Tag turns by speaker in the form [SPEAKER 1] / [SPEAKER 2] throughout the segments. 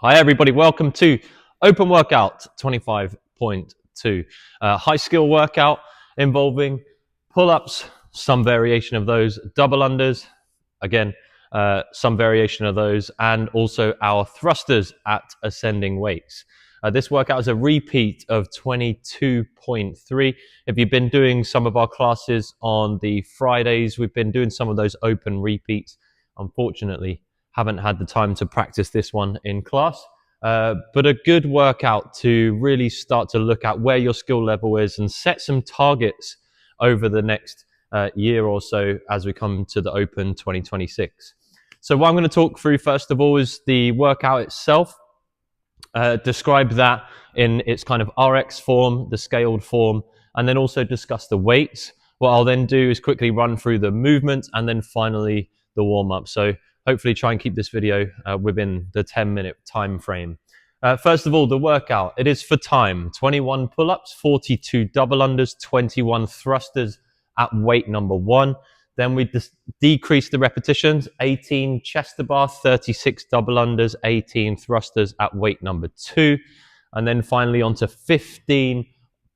[SPEAKER 1] Hi everybody, welcome to Open Workout 25.2. High skill workout involving pull-ups, some variation of those, double unders, again, some variation of those, and also our thrusters at ascending weights. This workout is a repeat of 22.3. If you've been doing some of our classes on the Fridays, we've been doing some of those open repeats. Unfortunately, haven't had the time to practice this one in class, but a good workout to really start to look at where your skill level is and set some targets over the next year or so as we come to the Open 2026. So what I'm going to talk through first of all is the workout itself, describe that in its kind of RX form, the scaled form, and then also discuss the weights. What I'll then do is quickly run through the movement and then finally the warm-up. So hopefully try and keep this video within the 10-minute time frame. First of all, the workout. It is for time. 21 pull-ups, 42 double unders, 21 thrusters at weight number 1. Then we decrease the repetitions, 18 chest to bar, 36 double unders, 18 thrusters at weight number 2. And then finally onto 15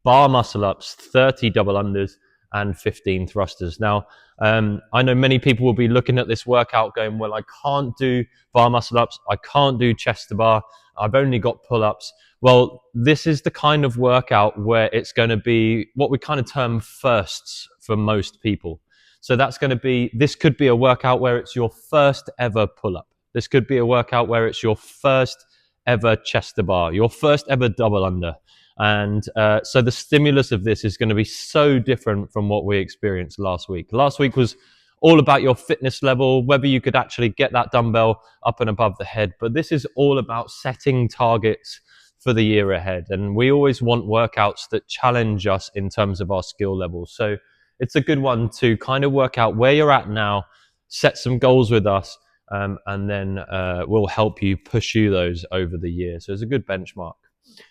[SPEAKER 1] bar muscle ups, 30 double unders, and 15 thrusters. Now, I know many people will be looking at this workout going, well, I can't do bar muscle ups, I can't do chest to bar, I've only got pull-ups. Well, this is the kind of workout where it's going to be what we kind of term firsts for most people. So that's going to be, this could be a workout where it's your first ever pull-up. This could be a workout where it's your first ever chest to bar, your first ever double under. And so the stimulus of this is going to be so different from what we experienced last week. Last week was all about your fitness level, whether you could actually get that dumbbell up and above the head. But this is all about setting targets for the year ahead. And we always want workouts that challenge us in terms of our skill level. So it's a good one to kind of work out where you're at now, set some goals with us, and then we'll help you pursue those over the year. So it's a good benchmark.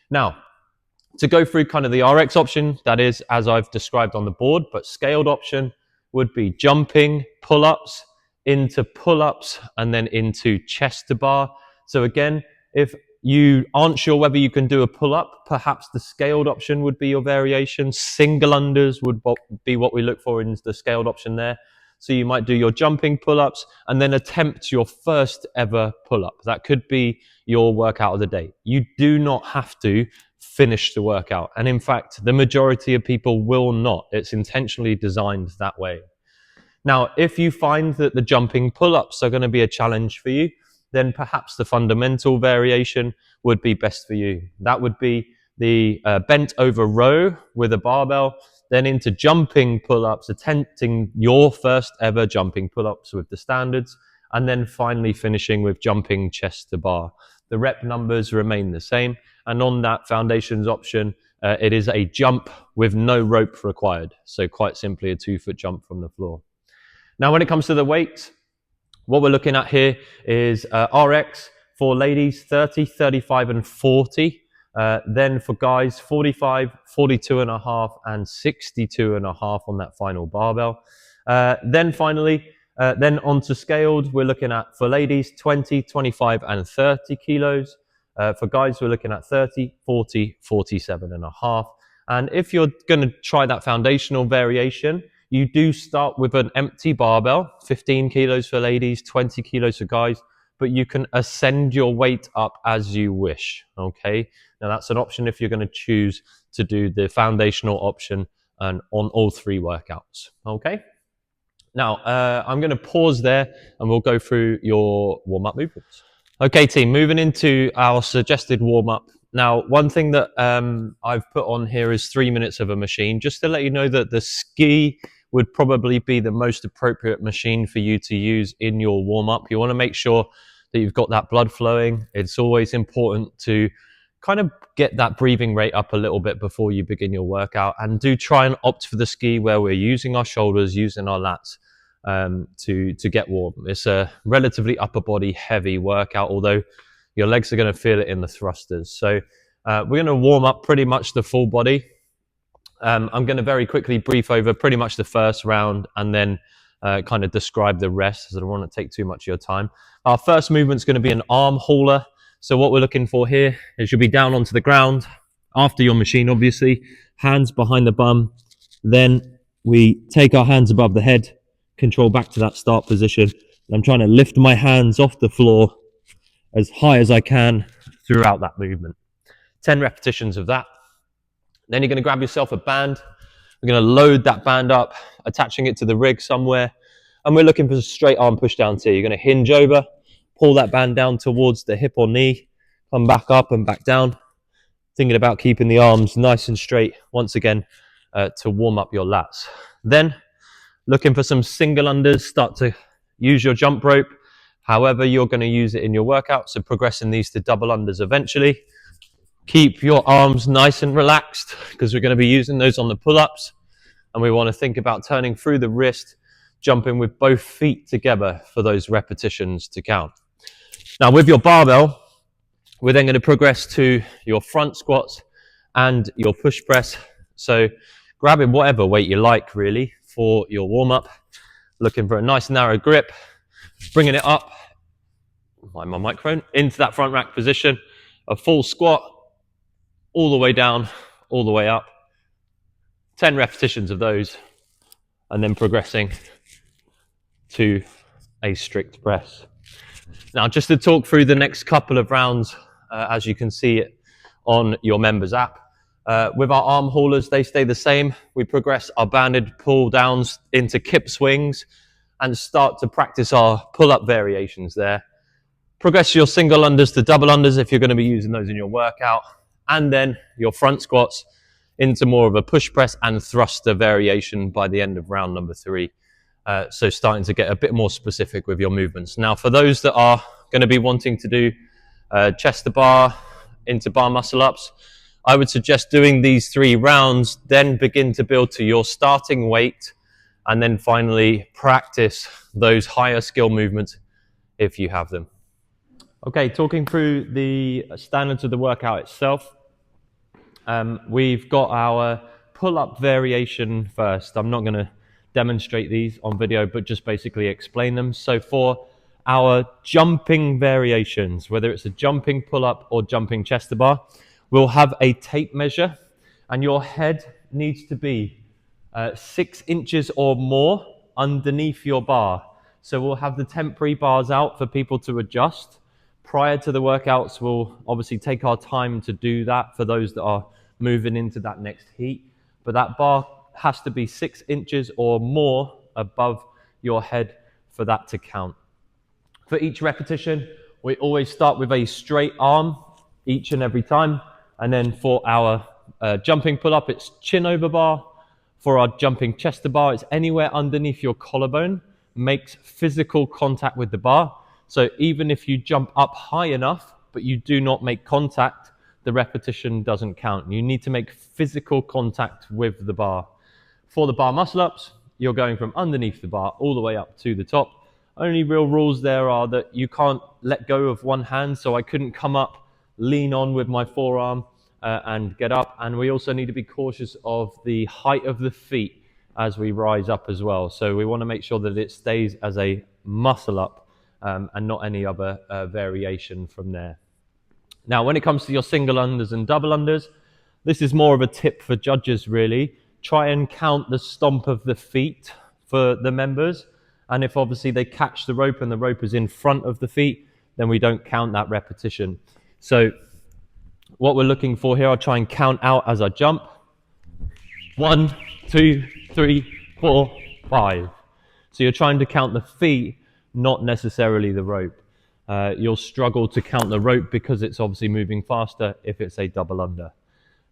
[SPEAKER 1] Now, to go through kind of the RX option, that is as I've described on the board, but scaled option would be jumping, pull-ups, into pull-ups, and then into chest to bar. So again, if you aren't sure whether you can do a pull-up, perhaps the scaled option would be your variation. Single unders would be what we look for in the scaled option there. So you might do your jumping pull-ups and then attempt your first ever pull-up. That could be your workout of the day. You do not have to finish the workout. And in fact, the majority of people will not. It's intentionally designed that way. Now, if you find that the jumping pull-ups are going to be a challenge for you, then perhaps the fundamental variation would be best for you. That would be the bent over row with a barbell, then into jumping pull-ups, attempting your first ever jumping pull-ups with the standards, and then finally finishing with jumping chest to bar. The rep numbers remain the same, and on that foundations option, it is a jump with no rope required. So quite simply a 2-foot jump from the floor. Now, when it comes to the weights, what we're looking at here is RX for ladies, 30, 35, and 40. Then for guys, 45, 42.5, and 62.5 on that final barbell. Then finally, then onto scaled, we're looking at for ladies, 20, 25, and 30 kilos. For guys, we're looking at 30, 40, 47.5. And if you're going to try that foundational variation, you do start with an empty barbell, 15 kilos for ladies, 20 kilos for guys, but you can ascend your weight up as you wish, okay? Now that's an option if you're going to choose to do the foundational option and on all 3 workouts, okay? Now, I'm going to pause there and we'll go through your warm-up movements. Okay, team, moving into our suggested warm-up. Now, one thing that I've put on here is 3 minutes of a machine, just to let you know that the ski would probably be the most appropriate machine for you to use in your warm-up. You want to make sure that you've got that blood flowing. It's always important to kind of get that breathing rate up a little bit before you begin your workout, and do try and opt for the ski where we're using our shoulders, using our lats to get warm. It's a relatively upper body heavy workout, although your legs are going to feel it in the thrusters. So we're going to warm up pretty much the full body. I'm going to very quickly brief over pretty much the first round and then kind of describe the rest, as I don't want to take too much of your time. Our first movement is going to be an arm hauler. So what we're looking for here is you'll be down onto the ground after your machine, obviously, hands behind the bum. Then we take our hands above the head, control back to that start position. I'm trying to lift my hands off the floor as high as I can throughout that movement. 10 repetitions of that. Then you're going to grab yourself a band. We're going to load that band up, attaching it to the rig somewhere. And we're looking for a straight arm push down here. You're going to hinge over, pull that band down towards the hip or knee, come back up and back down. Thinking about keeping the arms nice and straight once again to warm up your lats. Then looking for some single unders, start to use your jump rope, however you're going to use it in your workout. So progressing these to double unders eventually. Keep your arms nice and relaxed because we're going to be using those on the pull-ups. And we want to think about turning through the wrist, jumping with both feet together for those repetitions to count. Now with your barbell, we're then going to progress to your front squats and your push press. So grabbing whatever weight you like really for your warm-up. Looking for a nice narrow grip, bringing it up, my microphone, into that front rack position. A full squat, all the way down, all the way up. 10 repetitions of those, and then progressing to a strict press. Now, just to talk through the next couple of rounds, as you can see it on your members app. With our arm haulers, they stay the same. We progress our banded pull downs into kip swings and start to practice our pull-up variations there. Progress your single unders to double unders if you're going to be using those in your workout. And then your front squats into more of a push press and thruster variation by the end of round number 3. So starting to get a bit more specific with your movements. Now, for those that are going to be wanting to do chest to bar into bar muscle ups, I would suggest doing these 3 rounds, then begin to build to your starting weight, and then finally practice those higher skill movements if you have them. Okay, talking through the standards of the workout itself. We've got our pull-up variation first. I'm not going to demonstrate these on video, but just basically explain them. So for our jumping variations, whether it's a jumping pull-up or jumping chest to bar, we'll have a tape measure, and your head needs to be 6 inches or more underneath your bar. So we'll have the temporary bars out for people to adjust. Prior to the workouts, we'll obviously take our time to do that for those that are moving into that next heat. But that bar has to be 6 inches or more above your head for that to count. For each repetition, we always start with a straight arm each and every time. And then for our jumping pull-up, it's chin over bar. For our jumping chest to bar, it's anywhere underneath your collarbone, makes physical contact with the bar. So even if you jump up high enough, but you do not make contact, the repetition doesn't count. You need to make physical contact with the bar. For the bar muscle-ups, you're going from underneath the bar all the way up to the top. Only real rules there are that you can't let go of one hand, so I couldn't come up, lean on with my forearm and get up. And we also need to be cautious of the height of the feet as we rise up as well. So we want to make sure that it stays as a muscle-up and not any other variation from there. Now, when it comes to your single unders and double unders, this is more of a tip for judges, really. Try and count the stomp of the feet for the members. And if obviously they catch the rope and the rope is in front of the feet, then we don't count that repetition. So what we're looking for here, I'll try and count out as I jump. 1, 2, 3, 4, 5. So you're trying to count the feet, not necessarily the rope. You'll struggle to count the rope because it's obviously moving faster if it's a double under.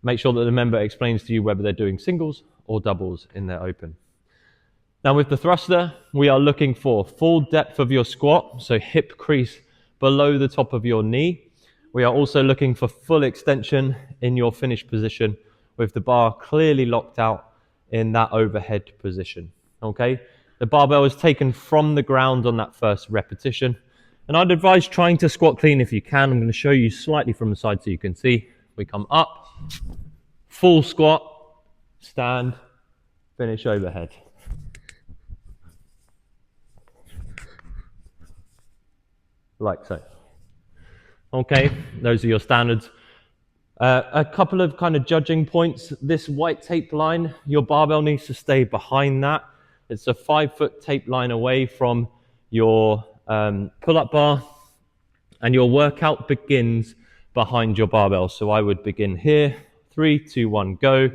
[SPEAKER 1] Make sure that the member explains to you whether they're doing singles or doubles in their open. Now with the thruster, we are looking for full depth of your squat, so hip crease below the top of your knee. We are also looking for full extension in your finish position with the bar clearly locked out in that overhead position. Okay? The barbell is taken from the ground on that first repetition. And I'd advise trying to squat clean if you can. I'm going to show you slightly from the side so you can see. We come up, full squat, stand, finish overhead. Like so. Okay, those are your standards. A couple of kind of judging points. This white tape line, your barbell needs to stay behind that. It's a 5-foot tape line away from your pull-up bar, and your workout begins behind your barbell. So I would begin here, 3, 2, 1, go,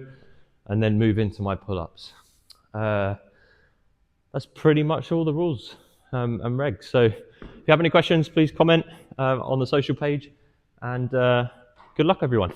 [SPEAKER 1] and then move into my pull-ups. That's pretty much all the rules and regs. So if you have any questions, please comment on the social page, and good luck, everyone.